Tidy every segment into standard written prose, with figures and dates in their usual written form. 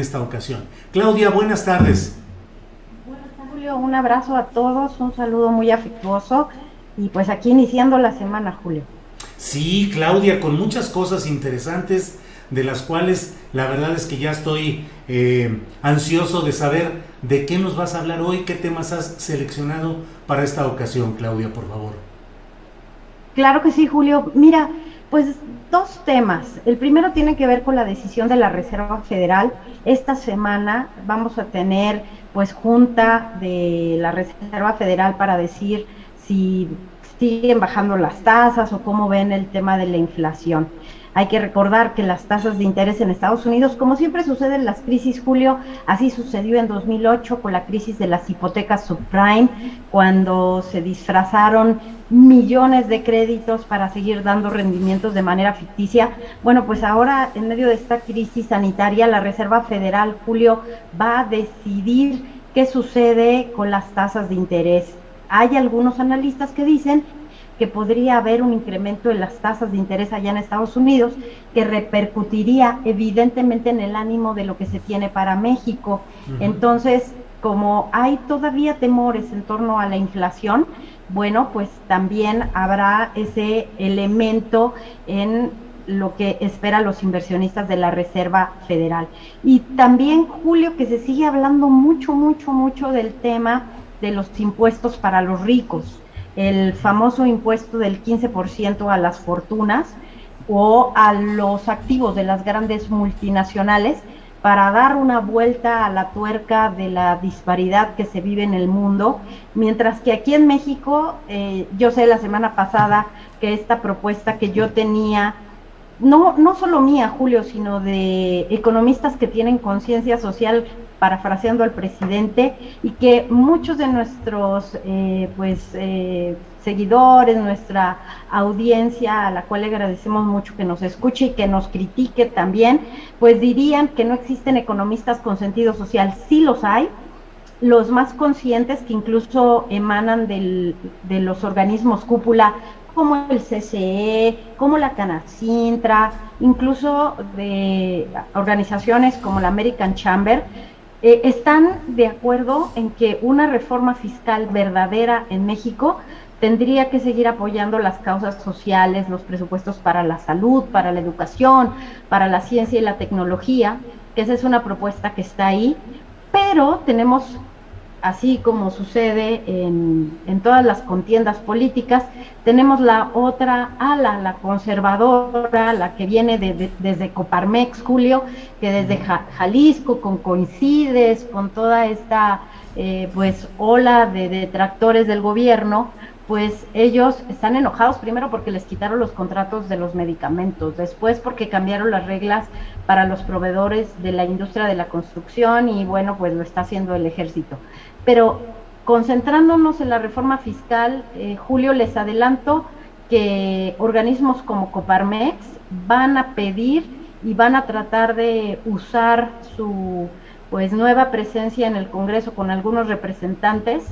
esta ocasión. Claudia, buenas tardes. Buenas tardes, Julio, un abrazo a todos, un saludo muy afectuoso y pues aquí iniciando la semana, Julio. Sí, Claudia, con muchas cosas interesantes de las cuales la verdad es que ya estoy ansioso de saber de qué nos vas a hablar hoy, qué temas has seleccionado para esta ocasión, Claudia, por favor. Claro que sí, Julio. Mira, pues dos temas. El primero tiene que ver con la decisión de la Reserva Federal. Esta semana vamos a tener pues junta de la Reserva Federal para decir si siguen bajando las tasas o cómo ven el tema de la inflación. Hay que recordar que las tasas de interés en Estados Unidos, como siempre sucede en las crisis, Julio, así sucedió en 2008 con la crisis de las hipotecas subprime, cuando se disfrazaron millones de créditos para seguir dando rendimientos de manera ficticia. Bueno, pues ahora en medio de esta crisis sanitaria, la Reserva Federal, Julio, va a decidir qué sucede con las tasas de interés. Hay algunos analistas que dicen que podría haber un incremento en las tasas de interés allá en Estados Unidos que repercutiría evidentemente en el ánimo de lo que se tiene para México. Entonces, como hay todavía temores en torno a la inflación, bueno, pues también habrá ese elemento en lo que esperan los inversionistas de la Reserva Federal. Y también, Julio, que se sigue hablando mucho del tema de los impuestos para los ricos, el famoso impuesto del 15% a las fortunas o a los activos de las grandes multinacionales para dar una vuelta a la tuerca de la disparidad que se vive en el mundo, mientras que aquí en México, yo sé la semana pasada que esta propuesta que yo tenía, no solo mía, Julio, sino de economistas que tienen conciencia social, parafraseando al presidente, y que muchos de nuestros seguidores, nuestra audiencia, a la cual le agradecemos mucho que nos escuche y que nos critique también, pues dirían que no existen economistas con sentido social. Sí los hay, los más conscientes, que incluso emanan de los organismos cúpula, como el CCE, como la Canacintra, incluso de organizaciones como la American Chamber, están de acuerdo en que una reforma fiscal verdadera en México tendría que seguir apoyando las causas sociales, los presupuestos para la salud, para la educación, para la ciencia y la tecnología, que esa es una propuesta que está ahí, pero tenemos, así como sucede en todas las contiendas políticas, tenemos la otra ala, la conservadora, la que viene desde Coparmex, Julio, que desde Jalisco, con Coincides, con toda esta ola de detractores del gobierno, pues ellos están enojados primero porque les quitaron los contratos de los medicamentos, después porque cambiaron las reglas para los proveedores de la industria de la construcción y bueno, pues lo está haciendo el ejército. Pero concentrándonos en la reforma fiscal, Julio, les adelanto que organismos como Coparmex van a pedir y van a tratar de usar su nueva presencia en el Congreso con algunos representantes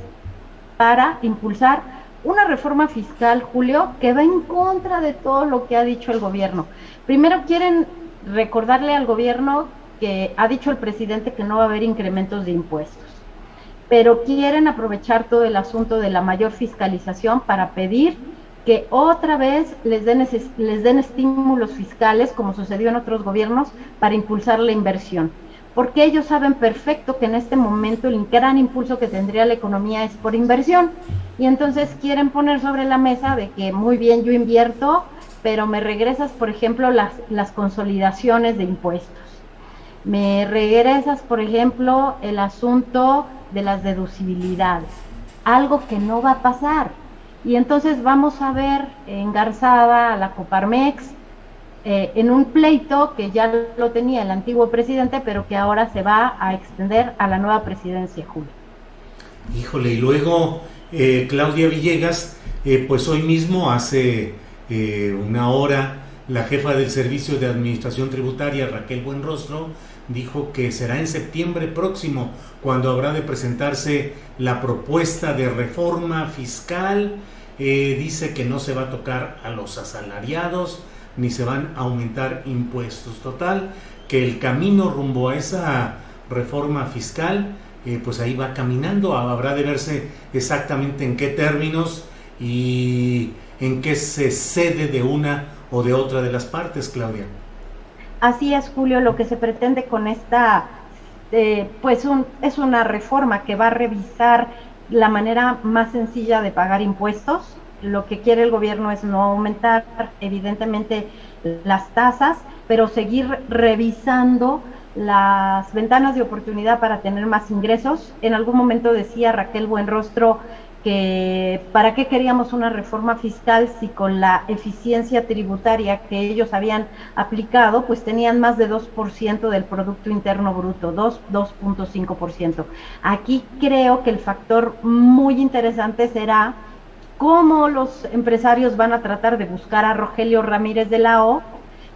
para impulsar una reforma fiscal, Julio, que va en contra de todo lo que ha dicho el gobierno. Primero quieren recordarle al gobierno que ha dicho el presidente que no va a haber incrementos de impuestos, pero quieren aprovechar todo el asunto de la mayor fiscalización para pedir que otra vez les den estímulos fiscales, como sucedió en otros gobiernos, para impulsar la inversión. Porque ellos saben perfecto que en este momento el gran impulso que tendría la economía es por inversión. Y entonces quieren poner sobre la mesa de que muy bien, yo invierto, pero me regresas, por ejemplo, las consolidaciones de impuestos. Me regresas, por ejemplo, el asunto de las deducibilidades, algo que no va a pasar. Y entonces vamos a ver engarzada a la Coparmex en un pleito que ya lo tenía el antiguo presidente, pero que ahora se va a extender a la nueva presidencia, Julio. Híjole, y luego Claudia Villegas, pues hoy mismo, hace una hora, la jefa del Servicio de Administración Tributaria, Raquel Buenrostro, dijo que será en septiembre próximo cuando habrá de presentarse la propuesta de reforma fiscal. Dice que no se va a tocar a los asalariados ni se van a aumentar impuestos. Total, que el camino rumbo a esa reforma fiscal, pues ahí va caminando. Habrá de verse exactamente en qué términos y en qué se cede de una o de otra de las partes, Claudia. Así es, Julio, lo que se pretende con esta, es una reforma que va a revisar la manera más sencilla de pagar impuestos. Lo que quiere el gobierno es no aumentar, evidentemente, las tasas, pero seguir revisando las ventanas de oportunidad para tener más ingresos. En algún momento decía Raquel Buenrostro que para qué queríamos una reforma fiscal si con la eficiencia tributaria que ellos habían aplicado, pues tenían más de 2% del Producto Interno Bruto, 2.5%. Aquí creo que el factor muy interesante será cómo los empresarios van a tratar de buscar a Rogelio Ramírez de la O,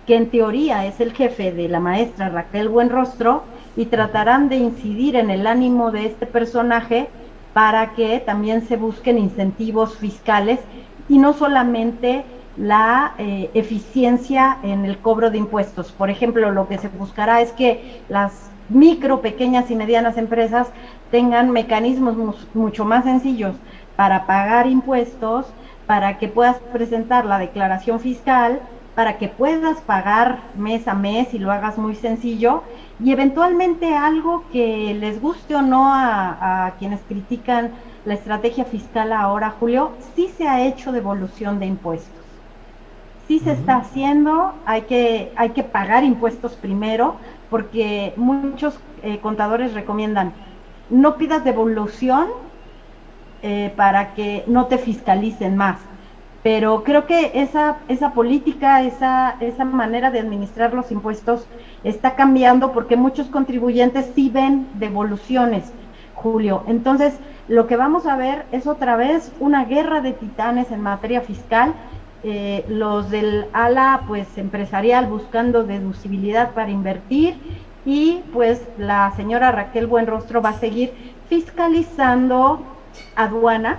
que en teoría es el jefe de la maestra Raquel Buenrostro, y tratarán de incidir en el ánimo de este personaje para que también se busquen incentivos fiscales y no solamente la eficiencia en el cobro de impuestos. Por ejemplo, lo que se buscará es que las micro, pequeñas y medianas empresas tengan mecanismos mucho más sencillos para pagar impuestos, para que puedas presentar la declaración fiscal, para que puedas pagar mes a mes y lo hagas muy sencillo, y eventualmente algo que les guste o no a quienes critican la estrategia fiscal ahora, Julio, sí se ha hecho devolución de impuestos. Sí se está haciendo, hay que pagar impuestos primero, porque muchos contadores recomiendan no pidas devolución para que no te fiscalicen más. Pero creo que esa política, esa manera de administrar los impuestos está cambiando porque muchos contribuyentes sí ven devoluciones, Julio. Entonces, lo que vamos a ver es otra vez una guerra de titanes en materia fiscal, los del ala pues empresarial buscando deducibilidad para invertir, y pues la señora Raquel Buenrostro va a seguir fiscalizando aduanas,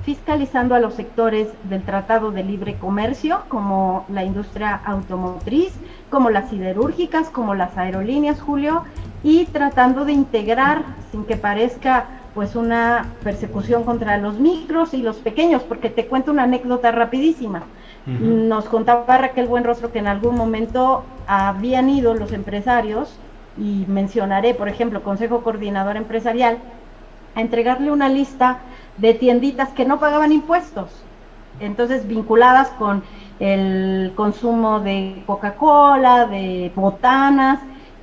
fiscalizando a los sectores del Tratado de Libre Comercio, como la industria automotriz, como las siderúrgicas, como las aerolíneas, Julio, y tratando de integrar, sin que parezca pues una persecución contra los micros y los pequeños, porque te cuento una anécdota rapidísima. Nos contaba Raquel Buenrostro que en algún momento habían ido los empresarios, y mencionaré, por ejemplo, Consejo Coordinador Empresarial, a entregarle una lista de tienditas que no pagaban impuestos, entonces vinculadas con el consumo de Coca-Cola, de botanas,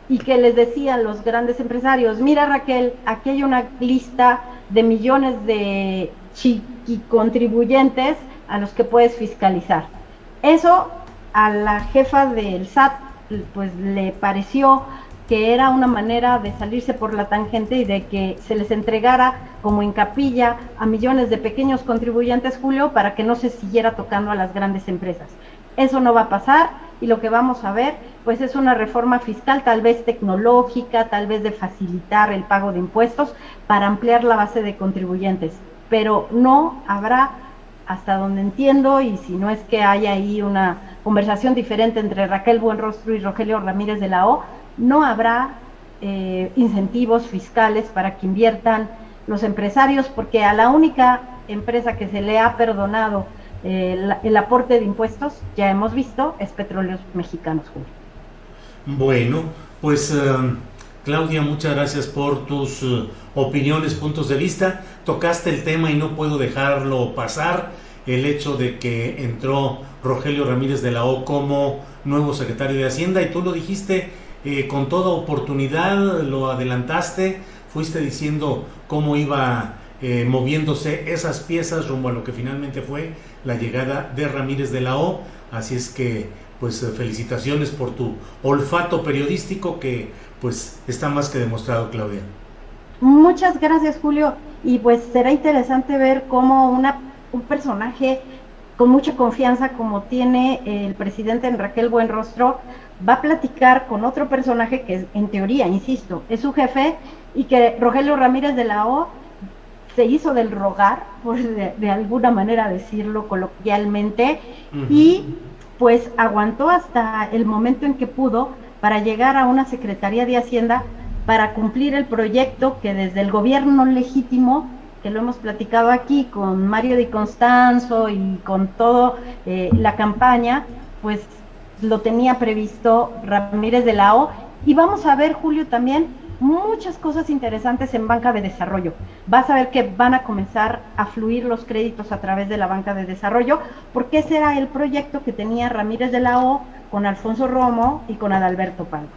y que les decían los grandes empresarios: mira, Raquel, aquí hay una lista de millones de chiquicontribuyentes a los que puedes fiscalizar. Eso a la jefa del SAT pues le pareció que era una manera de salirse por la tangente y de que se les entregara como en capilla a millones de pequeños contribuyentes, Julio, para que no se siguiera tocando a las grandes empresas. Eso no va a pasar, y lo que vamos a ver pues es una reforma fiscal tal vez tecnológica, tal vez de facilitar el pago de impuestos para ampliar la base de contribuyentes, pero no habrá, hasta donde entiendo, y si no es que haya ahí una conversación diferente entre Raquel Buenrostro y Rogelio Ramírez de la O, no habrá incentivos fiscales para que inviertan los empresarios, porque a la única empresa que se le ha perdonado el aporte de impuestos, ya hemos visto, es Petróleos Mexicanos, Julio. Bueno, pues Claudia, muchas gracias por tus opiniones, puntos de vista. Tocaste el tema y no puedo dejarlo pasar, el hecho de que entró Rogelio Ramírez de la O como nuevo secretario de Hacienda, y tú lo dijiste con toda oportunidad, lo adelantaste, fuiste diciendo cómo iba moviéndose esas piezas rumbo a lo que finalmente fue la llegada de Ramírez de la O. Así es que pues felicitaciones por tu olfato periodístico, que pues está más que demostrado, Claudia. Muchas gracias, Julio, y pues será interesante ver cómo un personaje con mucha confianza como tiene el presidente Raquel Buenrostro va a platicar con otro personaje que en teoría, insisto, es su jefe, y que Rogelio Ramírez de la O se hizo del rogar, por de alguna manera decirlo coloquialmente, y pues aguantó hasta el momento en que pudo para llegar a una Secretaría de Hacienda para cumplir el proyecto que desde el gobierno legítimo, que lo hemos platicado aquí con Mario Di Constanzo y con todo la campaña, pues lo tenía previsto Ramírez de la O. Y vamos a ver, Julio, también muchas cosas interesantes en banca de desarrollo. Vas a ver que van a comenzar a fluir los créditos a través de la banca de desarrollo, porque ese era el proyecto que tenía Ramírez de la O con Alfonso Romo y con Adalberto Palma.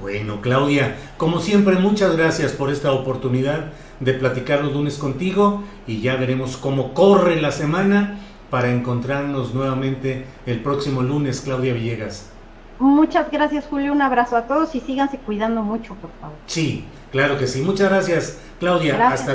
Bueno, Claudia, como siempre, muchas gracias por esta oportunidad de platicar los lunes contigo, y ya veremos cómo corre la semana para encontrarnos nuevamente el próximo lunes, Claudia Villegas. Muchas gracias, Julio, un abrazo a todos y síganse cuidando mucho, por favor. Sí, claro que sí. Muchas gracias, Claudia. Gracias. Hasta